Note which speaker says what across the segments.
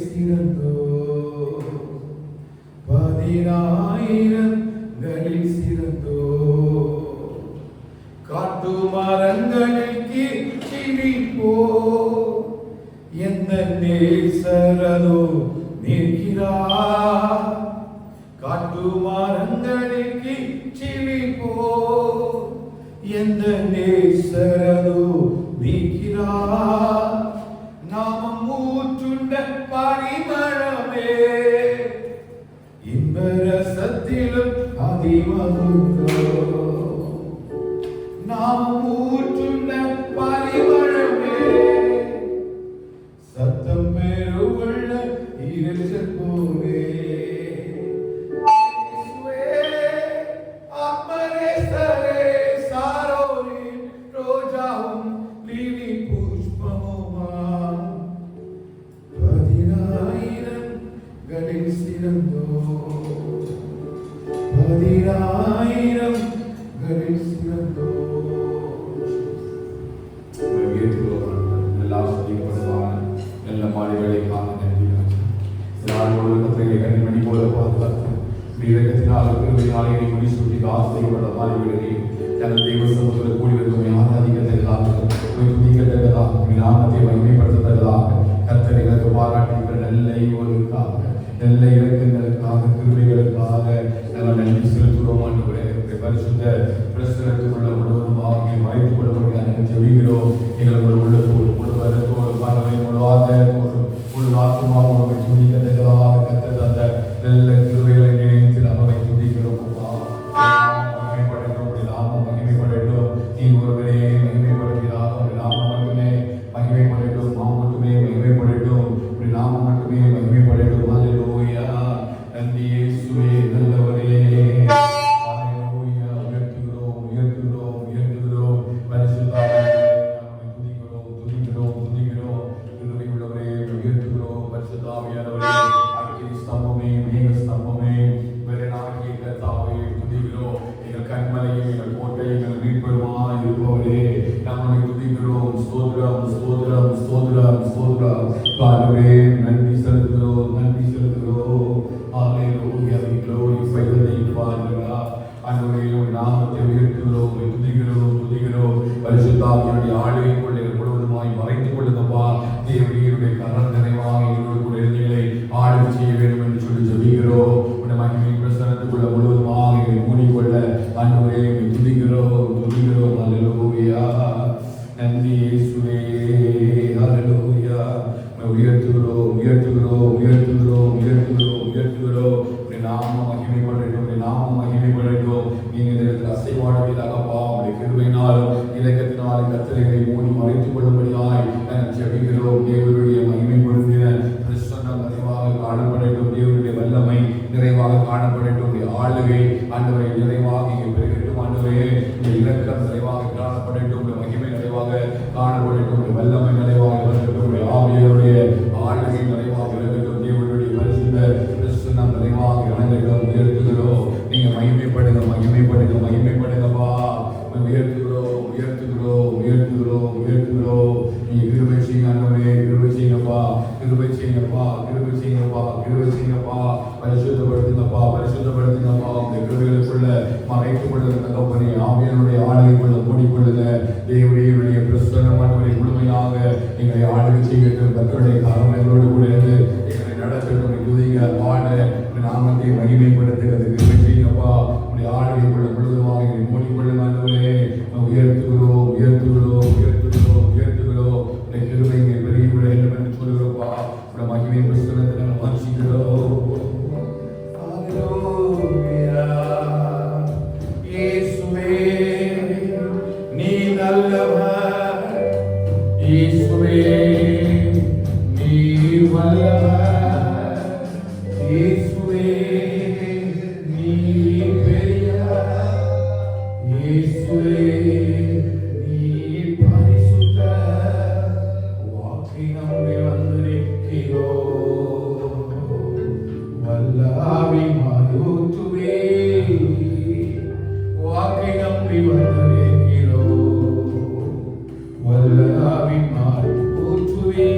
Speaker 1: சிறந்தோ 10,000களில் சிறந்தோ காட்டு மரங்களில் கிளிப்போ எந்த நேசரதோ நிற்கிறார் காட்டு மரங்களில் கிளிப்போ எந்த நேசரதோ நிற்கிறார் நாமம் ஊற்றுண்ட பரிமளமே இன்பரசத்திலும் அதிமதுரோ நாமம் ஊற்றுண்ட பரிமளமே சத்தம் பெருவுள்ள இறைச்சல் போலே
Speaker 2: வல்லதாவின் மாறி போற்றுவே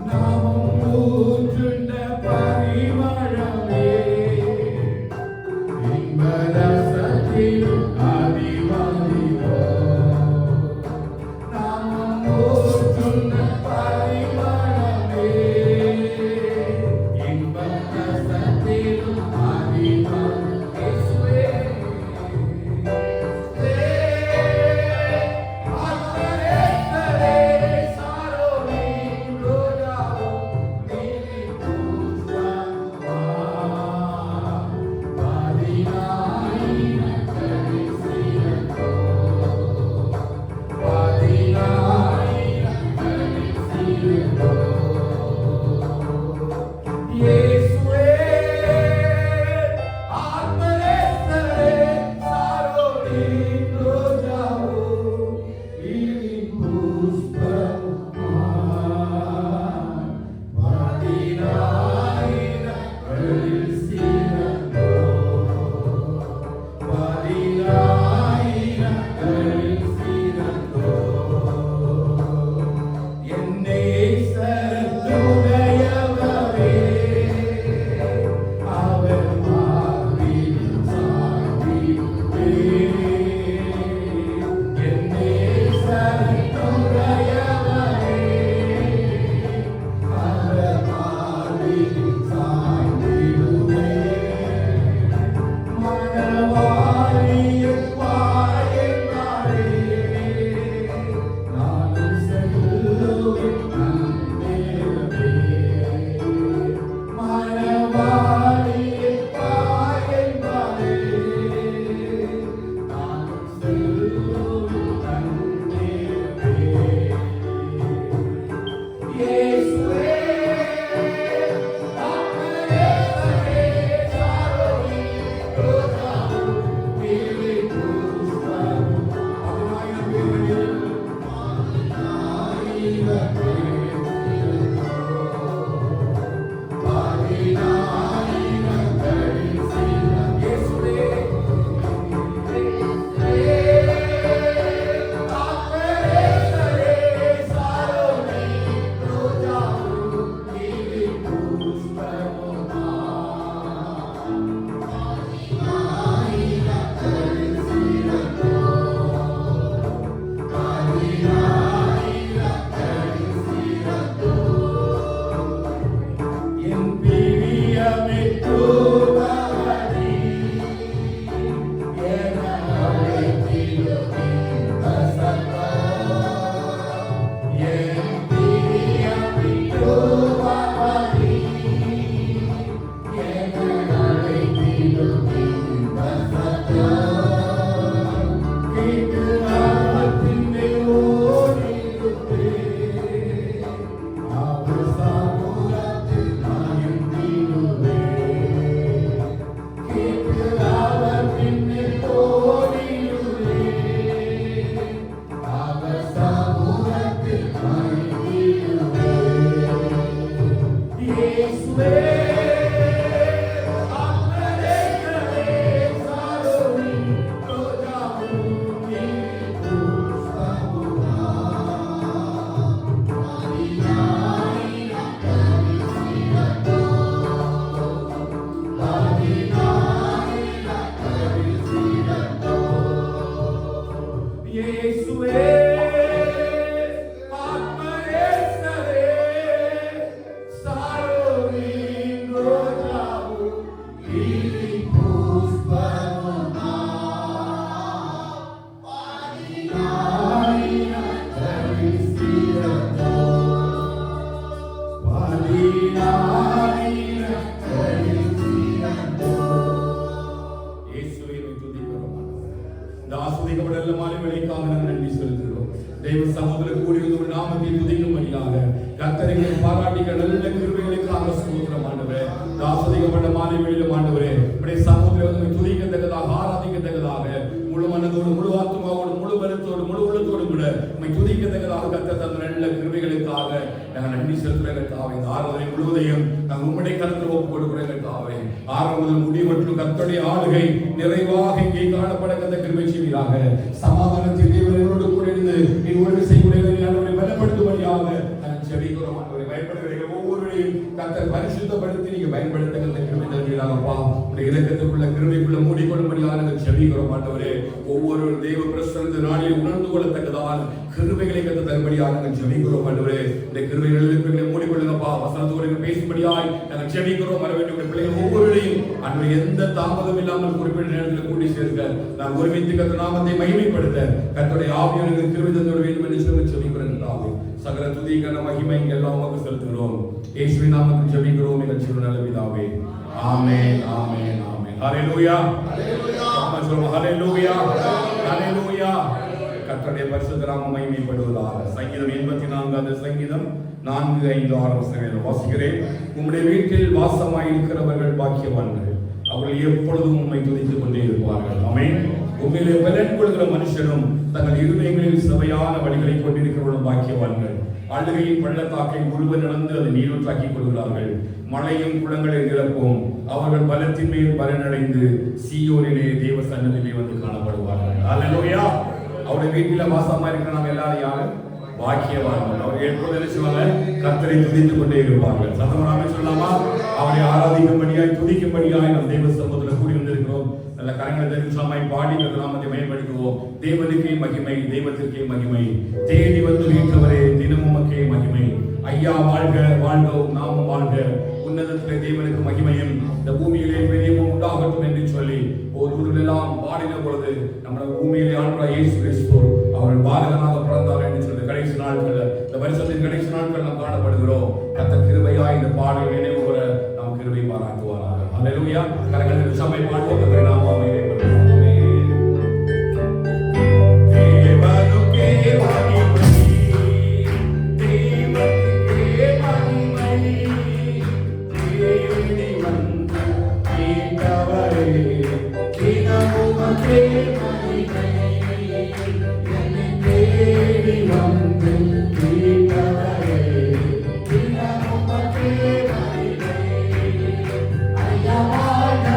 Speaker 1: நாமம் ஊற்றுண்ட பரிமளமே இன்பரசத்திலும் அதிமதிவோ நாமம் ஊற்றுண்ட பரிமளமே இன்பரசத்திலும் அதிமதிவோ
Speaker 2: சமாதானத்தில் தேவனோடு கூட இருந்து நீ ஒழுங்கு செய்ய கர்த்தர் பரிசுத்தப்படுத்தி நீங்க பயன்படுத்த கிருபை தருவீராகப்பா. உடைய இரக்கத்துக்குள்ள கிருபைக்குள்ள மூடிக்கொள்ளும்படியாக நாங்கள் ஜெபிக்கிறோம் ஆண்டவரே. ஒவ்வொரு தேவ பிரசன்னத்தை நாளில் உணர்ந்து கொள்ளத்தக்கதான கிருபைகளை கத்து தரும்படியாக நாங்கள் ஜெபிக்கிறோம் ஆண்டவரே. இந்த கிருபைகளை மூடிக்கொள்ளுங்கப்பா. வசனத்தோடு பேசும்படியாய் நாங்கள் ஜெபிக்கிறோம். வர வேண்டிய பிள்ளைகள் ஒவ்வொருவரையும் அன்று எந்த தாமதம் இல்லாமல் குறிப்பிட்ட நேரத்தில் கூட்டி சேர்க்க நான் ஒருமித்து கர்த்தர் நாமத்தை மகிமைப்படுத்த கர்த்தருடைய ஆவியானவருக்கு கிருபை தந்தோட வேண்டும் என்று சொல்லி ஜெபிக்கிறோம் தாவே. சகல துதி கன மகிமை எல்லாம் உமக்கு செலுத்துகிறோம். இயேசுவின் நாமத்தில் ஜெபிக்கிறோம் எங்கள் ஜீவ நல்ல பிதாவே. ஆமென் ஆமென் ஆமென். ஹல்லேலூயா ஹல்லேலூயா ஹல்லேலூயா ஹல்லேலூயா. கர்த்தருடைய பரிசுத்த நாமம் மகிமைப்படுவதாக. சங்கீதம் 84 சங்கீதம் 4, 5, 6 வசனங்களை வாசிக்கிறேன். உம்முடைய வீட்டில் வாசமாயிருக்கிறவர்கள் பாக்கியவான்கள், அவர்கள் எப்பொழுதும் உம்மை துதித்துக் கொண்டே இருப்பார்கள். ஆமென். உண்மையிலே பலன் கொள்கிற மனுஷனும் தங்கள் இருதயங்களில் சபையான வழிகளை கொண்டிருக்கிறவர்களும் பாக்கியவான்கள். அழுகையின் பள்ளத்தாக்கை முழுவதும் நடந்து அதை நீரூற்றாக்கிக் கொள்கிறார்கள். மழையும் குளங்களை நிரப்பும். அவர்கள் பலத்தின் மேல் பலனடைந்து சீயோனிலே தேவ சன்னதியிலே வந்து காணப்படுவார்கள். அல்லேலூயா. அவருடைய வீட்டில வாசமா இருக்கிற நாம் எல்லாரும் யாரு? பாக்கியவான்கள். அவர் எப்பொழுது சொல்லுவாங்க? கர்த்தரை துதித்துக் கொண்டே இருப்பார்கள். சத்தமாக சொல்லாமா? அவரை ஆராதிக்கும்படியாய் துதிக்கும்படியாய் நம் தெய்வ சமூகத்தில் கூடி வந்திருக்கிறோம். நல்ல கரங்களை தெரிவிச்சாமாய் பாடி நாமத்தை மேம்படுத்துவோம். தேவனுக்கே மகிமை, தெய்வத்திற்கே மகிமை. தேடி வந்து வீட்டவரே தினமும் மக்கே மகிமை. ஐயா வாழ்க வாழ்க, நாமும் வாழ்க. உன்னதத்திலே தேவனுக்கு மகிமையும் இந்த பூமியிலே பெரியமும் உண்டாகட்டும் என்று சொல்லி ஒரு ஊரிலெல்லாம் பாடின பொழுது நம்முடைய பூமியிலே ஆண்டவராகிய இயேசு கிறிஸ்து அவர்கள் பாலகனாக பிறந்தார் என்று சொல்லி கடைசி நாட்கள், இந்த வருஷத்தின் கடைசி நாட்கள் நாம் காணப்படுகிறோம். கர்த்தர் கிருபையாய் இந்த பாடலை நினைவு கூற நாம் கிருபை பாராட்டுவாராக. அல்லேலூயா. கரங்களை சபை பாடுவோம். கர்த்தரை நாம மகிமைப்படுத்துவோம். தேவனுக்கே மகிமை, தேவனுக்கே மகிமை. தேடி வந்த மீட்டவரே தினமும் உமக்கே மகிமை. என்னை தேடி வந்து மீட்டவரே தினமும் உமக்கே மகிமை. ஐயா வாழ்க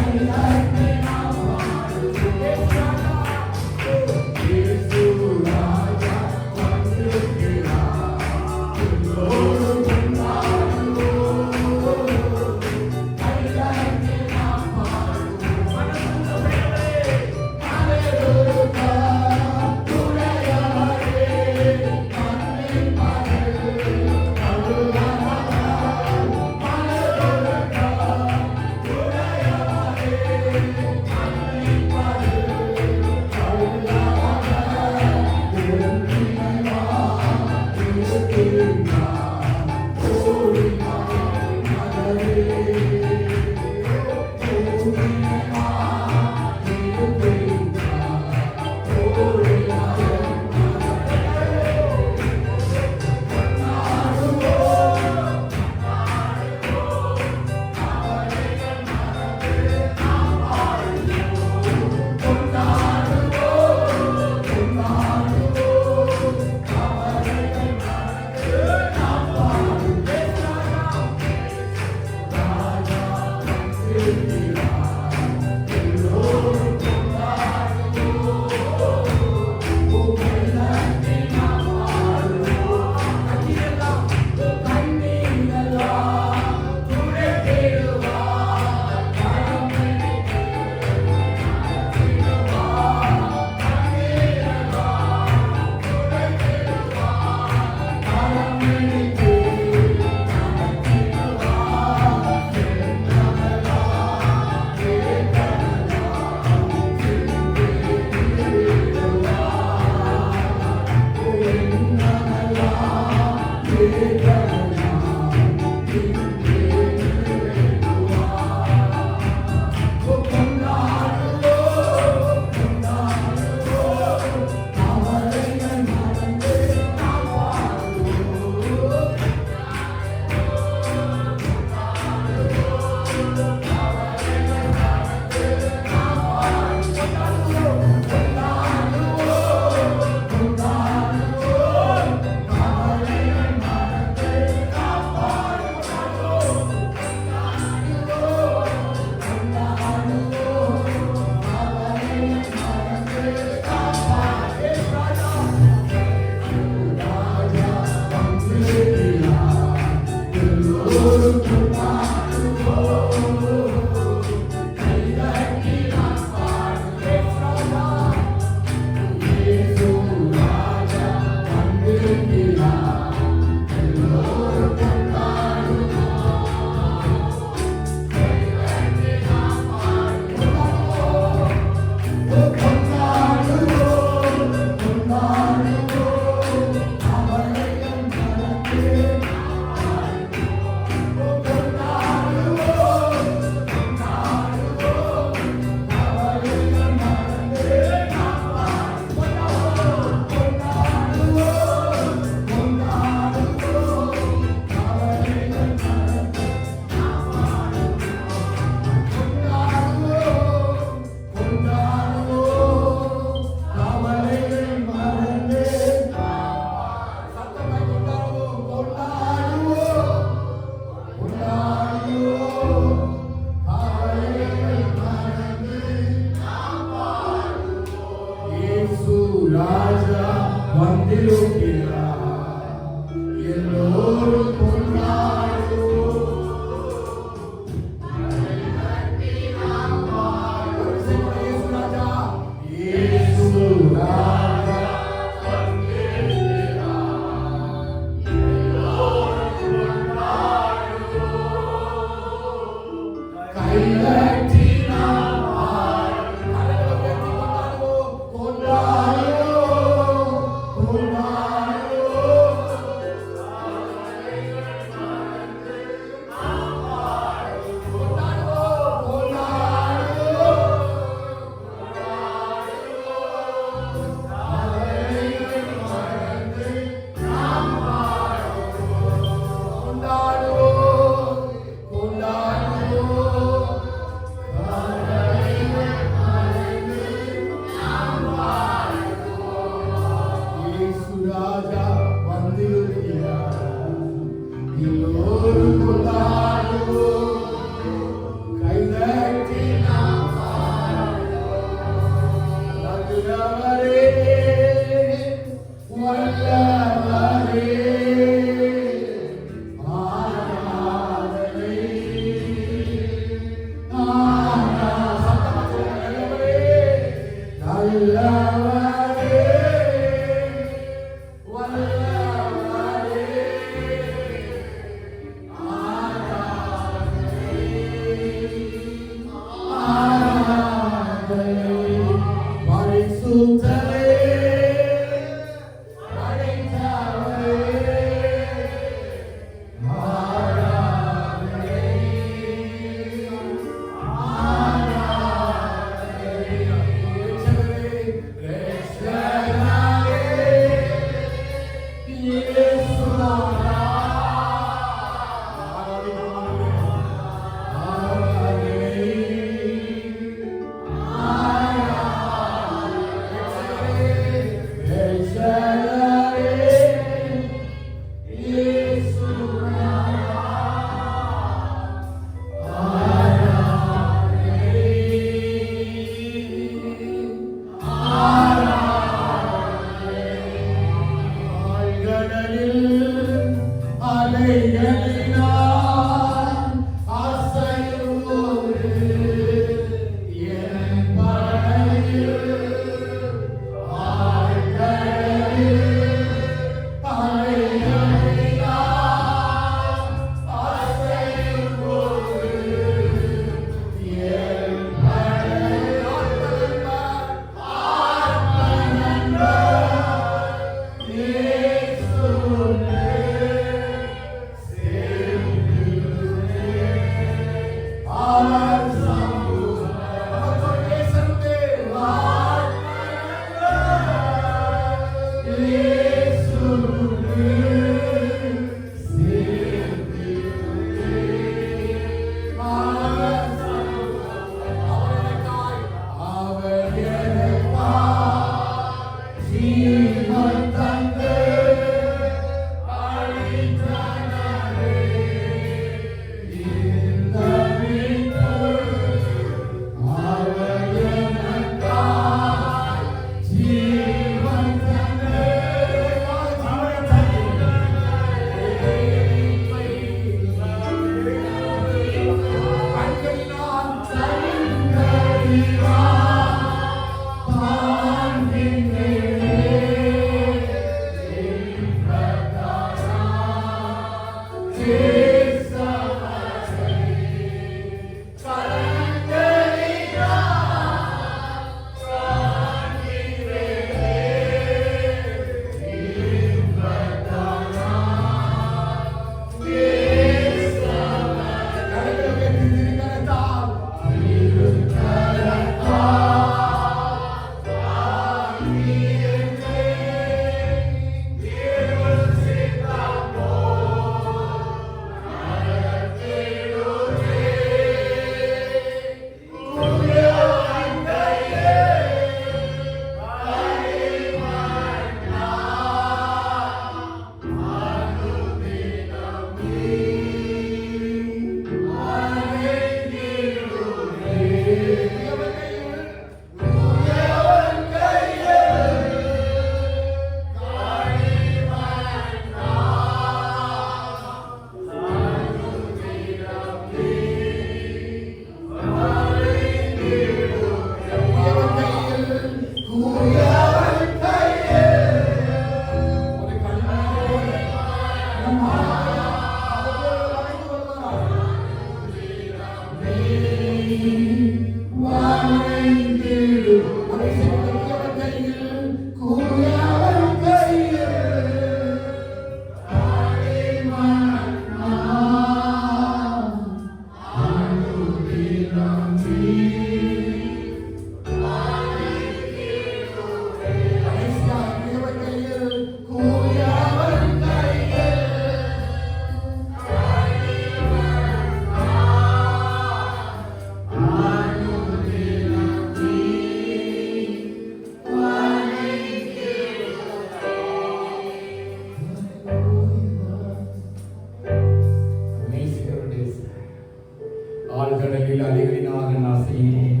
Speaker 2: ஆழ்கடலில் அலைகளினாக நான் செய்கிறேன்.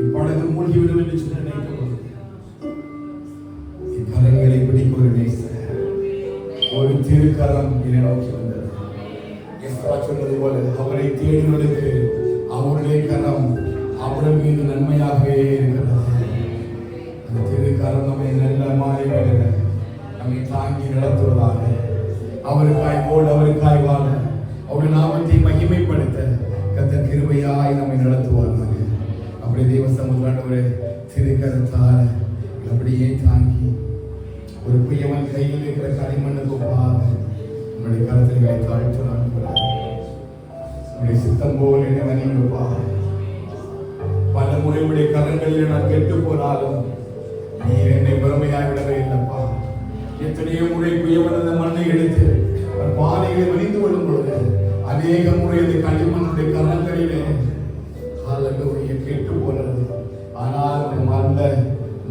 Speaker 2: இப்பொழுது மூழ்கிவிடும் என்று சொல்லி நினைக்கும் கரங்களை பிடிக்க ஒரு நேசர், ஒரு திருக்கரம் என்னை நோக்கி வந்தது. எஸ்ரா சொன்னது போல அவரை தேடுவதற்கு அவருடைய கரம் அவர்கள் மீது நன்மையாகவே இருக்கிறது. அந்த திருக்கரம் நம்மை நல்ல மாறிவிடுக, நம்மை தாங்கி நடத்துவதாக, அவருக்காய் ஓட அவருக்காய் வாழ அவருடைய நாமத்தை மகிமைப்படுத்த கர்த்தர் கிருபையாய் நம்மை நடத்துவார். அப்படி தெய்வ சமுதான ஒரு திருக்கரத்தால் அப்படியே தாங்கி ஒரு குயவன் கையில் இருக்கிற களிமண்ணுக்கு ஒப்பாக நம்முடைய கருத்துக்களை தாழ்த்துவார். நம்முடைய சித்தம் போல் என்ன வணிகப்பா, பல முறை உடைய கரங்களில் நான் கெட்டு போனாலும் நீர் என்னை பெருமையாய் விடவே இல்லப்பா. எத்தனையோ முறை குயவன் அந்த மண்ணை எடுத்து பாதைகளை வலிந்து கொள்ளும் பொழுது அநேக முறை அந்த களிமண்ணுடைய கரங்களிலே கெட்டு போனது. ஆனால் அந்த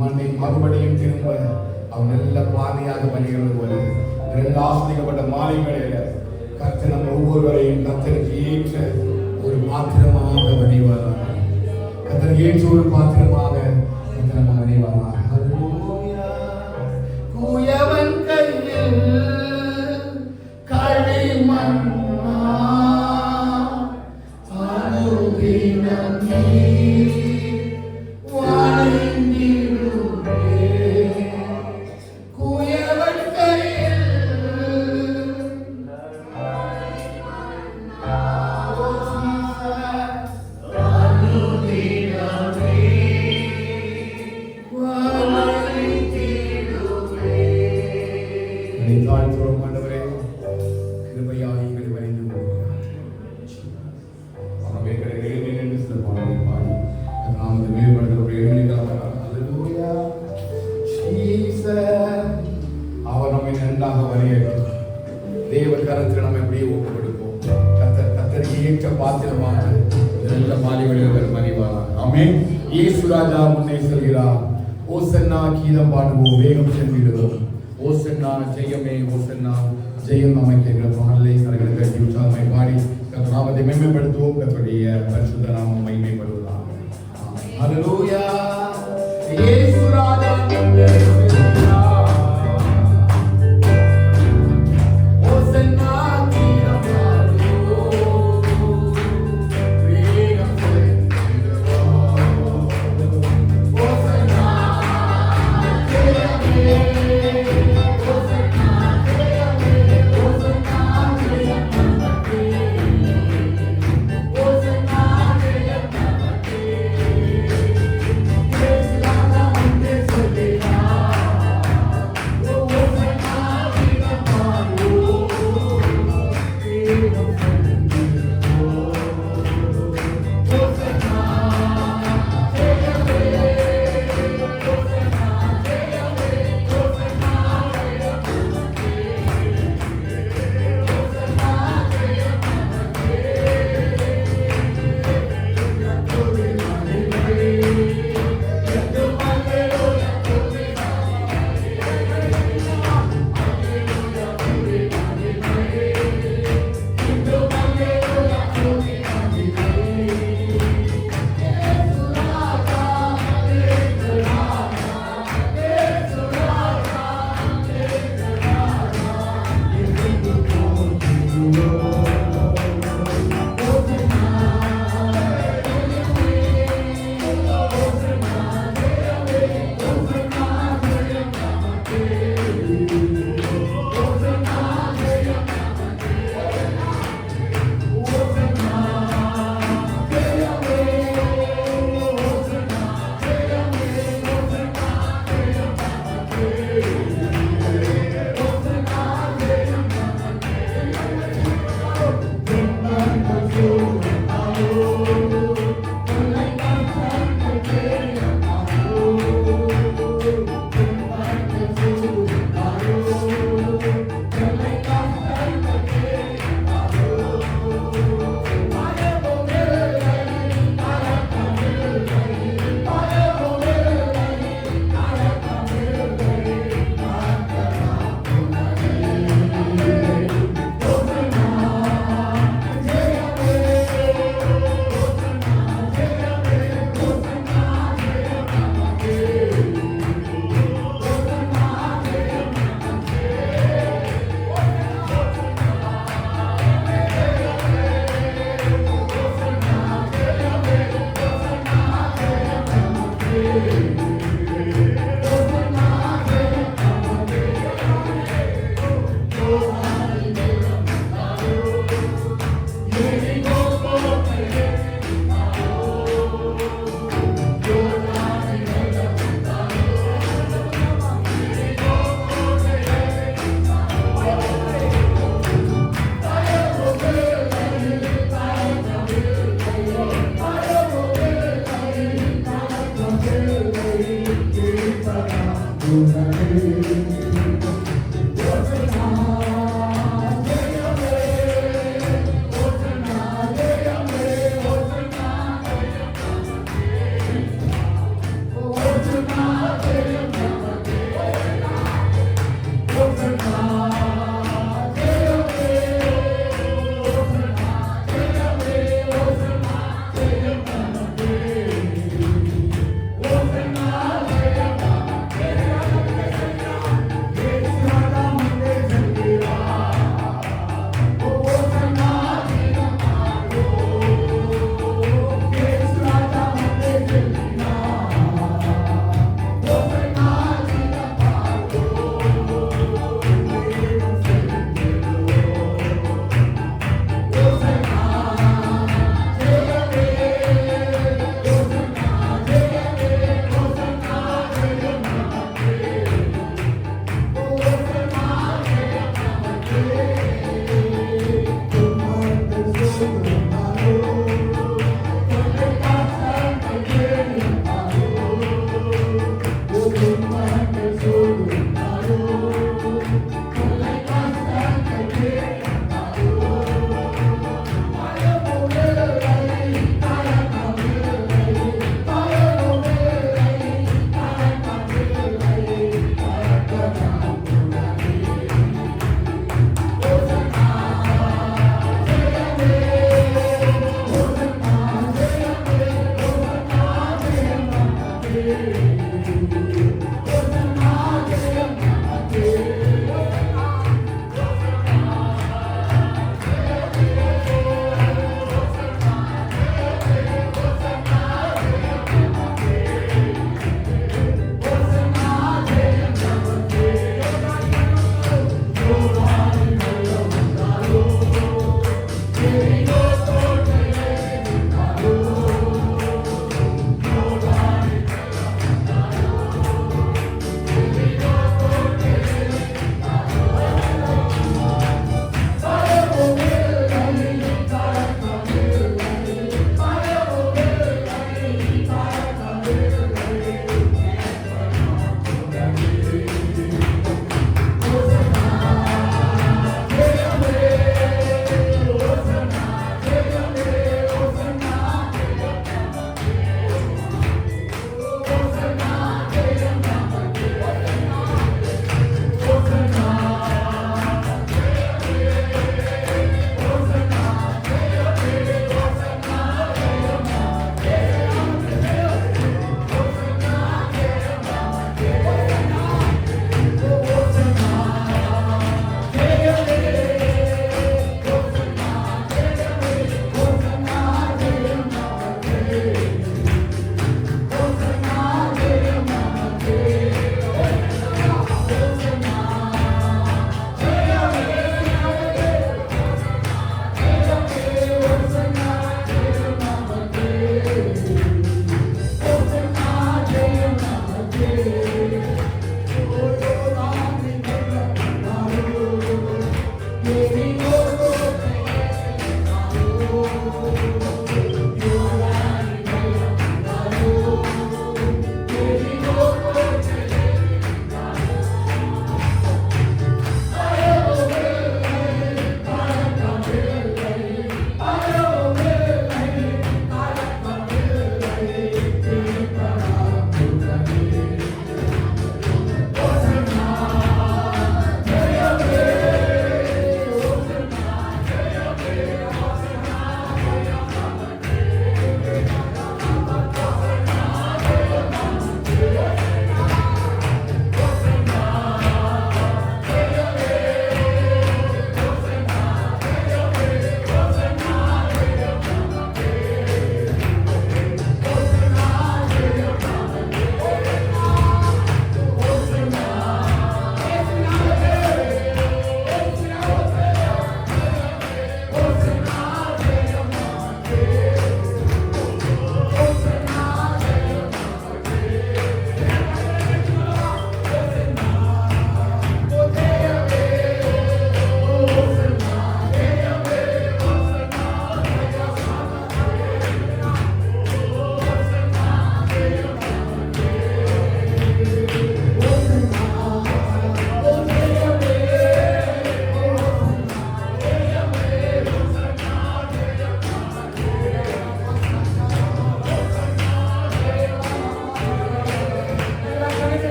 Speaker 2: மண்ணை மறுபடியும் திரும்ப அவன் நல்ல பாதையாக பணிகிறது போல இரண்டு ஆசிரியப்பட்ட மாலை வேளையில கர்த்தர் நம்ம ஒவ்வொருவரையும் கர்த்தருக்கு ஏற்ற ஒரு பாத்திரமாக வணிவாராக, கர்த்தருக்கு ஏற்ற ஒரு பாத்திரமாக நம்ம வணிவாராக. குயவன் கையில் எங்களை தாழ்த்துறோம் ஆண்டவரே, கிருபையாக எங்களை வரைந்து கொள்கிறார். ஆகவே கிடைக்கிறேன் என்று சில பாடலை பாடி நாம் இந்த மேம்படுத்தக்கூடிய அவர் நம்மை நன்றாக வரையட்டும். தேவ கரத்தில் நம்ம எப்படியே ஒப்பு கொடுப்போம். கத்தருக்கு ஏற்ற பாத்திரமான நல்ல மாலிவழிகள் மறைவாரார். ஆமென். இயேசு ராஜா முன்னே செல்கிறார். ஓசன்னா கீதம் பாடுவோம், வேகம் சென்றிடுவோம். ஓசன்னா ஜெயமே, ஓசன்னா ஜெயம் நமக்கு என்ற பாடலை கரங்களை கட்டி உற்சாகமாய் பாடி நாமத்தை மேன்மைப்படுத்துவோம். கர்த்தருடைய பரிசுத்த நாமம் மகிமைப்படுவதாக. ஹல்லேலூயா. இயேசு ராஜா முன்னே செல்கிறார். ஓசன்னா கீதம் பாடுவோம், வேகம் சென்றிடுவோம். ஓசன்னா ஜெயமே, ஓசன்னா ஜெயமே, ஓசன்னா ஜெயம் நமக்கே, ஓசன்னா ஜெயம் நமக்கே. இயேசு ராஜா முன்னே செல்கிறார். ஓசன்னா கீதம் பாடுவோம், வேகம் சென்றிடுவோம். ஓசன்னா ஜெயமே, ஓசன்னா ஜெயமே, ஓசன்னா ஜெயம் நமக்கே, ஓசன்னா ஜெயம் நமக்கே. யத்துவே மகிமை, யத்து மகிமையோ, யத்துவே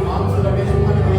Speaker 2: மாம்ச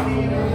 Speaker 1: Amen.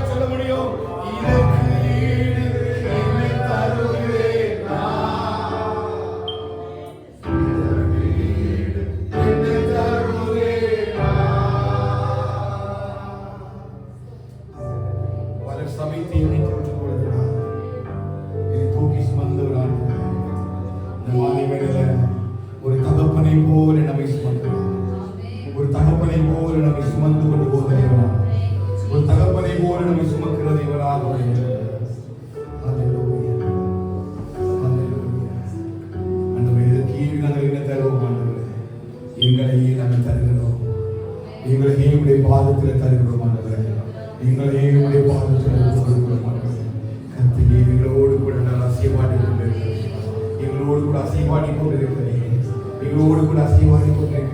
Speaker 2: சொல்ல முடியும். இதற்கு ஈடு என்னை தருகிறேன் பலர் சமைத்து என்னை தோற்றுக் கொள்கிறார். இதை தூக்கி சுமந்த ஒரு ஆண்டு இந்த மாலை வேளையில ஒரு தகப்பனை போல நம்மை சுமக்கிறார். ஒரு தகப்பனை போல நம்மை சுமந்து கொண்டு போகிற தேவனா, ஒரு தகப்பனை போல நம்மை சுமக்கிற தேவனாக இருக்கிறார். அல்லேலூயா, அல்லேலூயா. ஆண்டவரே, இதற்கு ஈடு நாங்கள் என்ன தருவோம் ஆண்டவரே? எங்களையே நாங்கள் தருகிறோம். எங்களையே உடைய பாதத்தில் தருகிறோம் ஆண்டவரே. எங்களையே உடைய பாதத்தில் கொடுக்கிறோம் ஆண்டவரே. கர்த்தரே, எங்களோடு கூட நான் அசைவாடி கொண்டிருக்கிறேன். எங்களோடு கூட அசைவாடி கொண்டிருக்கிறேன். எங்களோடு கூட அசைவாடி கொண்டிருக்கிறேன்.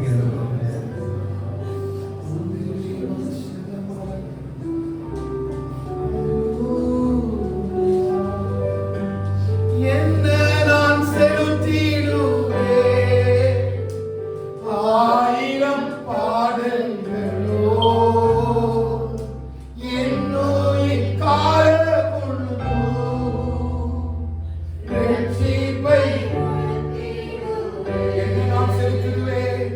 Speaker 2: என்ன நான் செலுத்திடுவேன் ஆயிரம் பாடல்களோ என்னோய் கால பொழுதோ ரட்சிப்பை என்ன நான் செலுத்திடுவேன்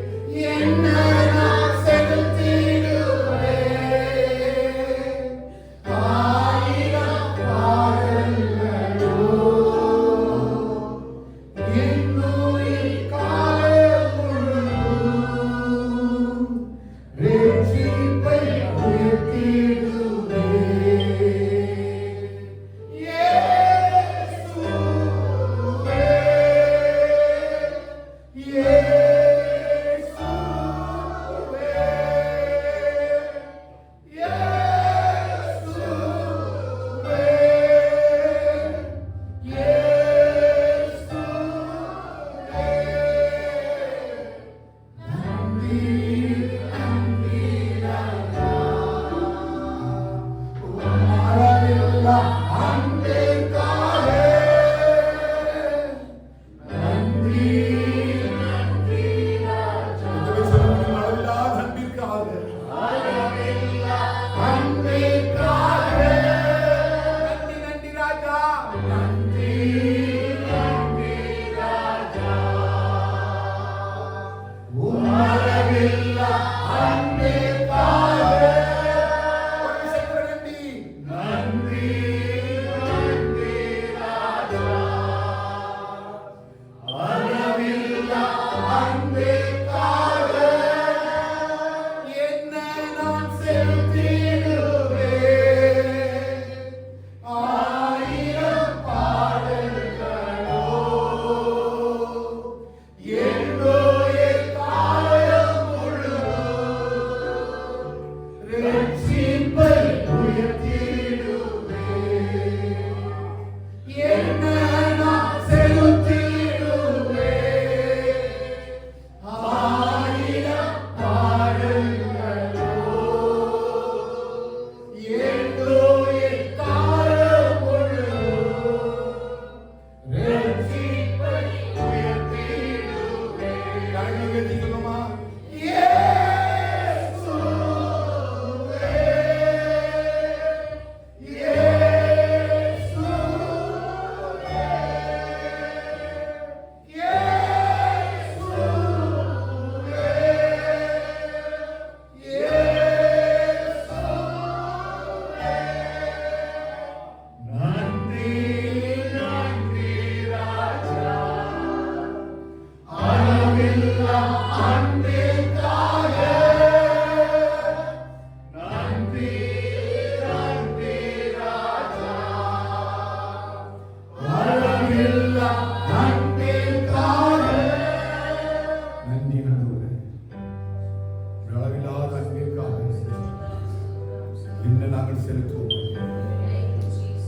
Speaker 2: பயன்படுத்துவோம்.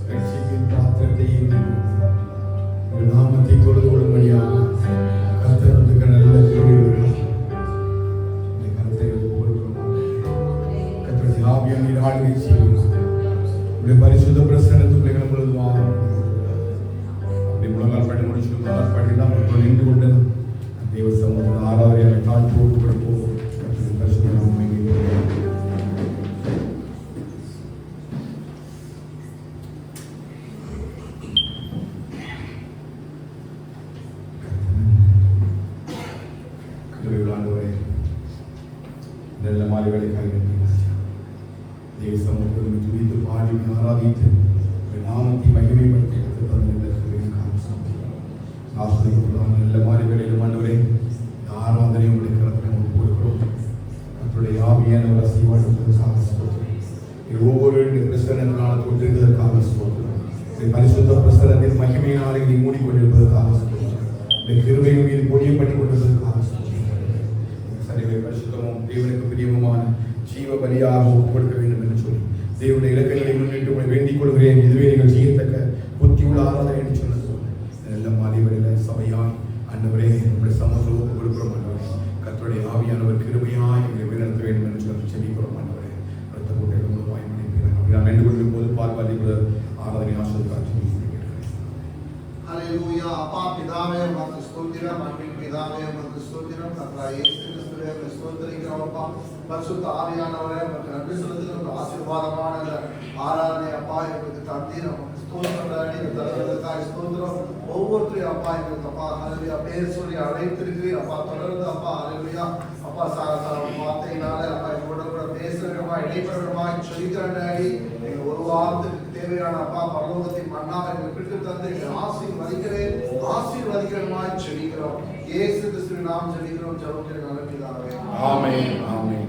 Speaker 2: ரட்சிப்பின் பாத்திரத்தை உங்கள் நாமத்தை தொழுது கொள்ளும்படியாக கர்த்தருக்கு நல்ல கிருபைகள் இந்த கருத்தை கொடுக்கிறோம். கர்த்தருடைய ஆவியானவர் நீர் ஆளுகை செய்கிறார். உடைய பரிசுத்த பிரசன்னத்துக்குள்ளே முழுதுமாக அப்படி முழங்கால் படி முடிச்சு முழங்கால் படிலாம் இப்போ நின்று கொண்டு தேவ சமூகத்தில் ஆராதனையாக தாழ்த்தி போட்டு கொடுப்போம். கர்த்தருடைய பரிசுத்த நாமமே நல்ல மாலைகளை தேவ சமூகத்தில் துதித்து பாடி ஆராதித்து நாமத்தை மகிமைப்படுத்தி நல்ல மாலைகளிலும் ஆண்டவரே ஆராதனை உங்களுடைய கருத்தை கொடுக்கிறோம். அவருடைய ஆவியான ஒரு அசைவாடுவதற்காக ஒவ்வொரு பிரசனத்தினால தொட்டிருந்ததற்காக சொல்கிறோம். பரிசுத்த பிரசனத்தின் மகிமையினாலே நீ மூடிக்கொண்டிருப்பதற்காக சொல்கிறோம். இந்த கிருபையின் மீது பொழியப்பட்டுக் கொண்டிருப்பதற்காக சரிவை பரிசுத்தமும் தேவனுக்கு பிரியமுமான ஜீவ பலியாக கொடுக்க வேண்டும் என்று சொல்லி தேவனுடைய இலக்கங்களை முன்னிட்டு உங்களை வேண்டிக் கொள்கிறேன். இதுவே நீங்கள் செய்யத்தக்க புத்தியுள்ள ஆராதனை என்று சொன்னது நல்ல மாலைவரையில் சபையாய் ஆண்டவரே உங்களுடைய சமூகத்துக்கு கொடுக்கிறோம். ஆண்டவரே கர்த்தருடைய ஆவியானவர் கிருபையாய் எங்களை வழிநடத்த வேண்டும் என்று சொல்லி செபிக்கிறோம். ஆண்டவரே ரத்த கோட்டைகள் மூலமாய் மன்னிப்பீர்கள். நான் வேண்டு கொள்ளும் போது பால்வாதி ஆராதனை ஆசிரியர்
Speaker 3: ஹல்லேலூயா. அப்பா பிதாவே உமக்கு ஸ்தோத்திரம். அன்பின் பிதாவே உமக்கு ஸ்தோத்திரம். கர்த்தராகிய இயேசு கிறிஸ்துவே உம்மை ஸ்தோத்திரிக்கிறோம். அப்பா பரிசுத்த ஆவியானவரே உமக்கு நன்றி செலுத்துகிறோம். ஒரு ஆசீர்வாதமான ஆராதனை அப்பா எங்களுக்கு தந்தீர். உமக்கு ஸ்தோத்திரம் டாடி. இந்த தருணத்துக்காக ஸ்தோத்திரம். ஒவ்வொருத்தரையும் அப்பா எங்களுக்கு அப்பா ஹல்லேலூயா பேர் சொல்லி அழைத்திருக்கிறீர். அப்பா தொடர்ந்து அப்பா ஹல்லேலூயா அப்பா வார்த்தையினால அப்பா எங்களோட கூட பேசுகிறமா இடைப்படமா சொல்லிக்கிறேன் டாடி. எங்கள் ஒரு வாரத்துக்கு தேவையான அப்பா பரலோகத்தின் மன்னாவை எங்களுக்கு பிடித்து தந்து எங்களை ஆசீர்வதிக்கிறமாய் செபிக்கிறோம். இயேசு கிறிஸ்துவின் நாமத்தில் ஜெபிக்கிறோம். ஜெபம் நல்ல பிதாவே.
Speaker 2: ஆமென். ஆமென்.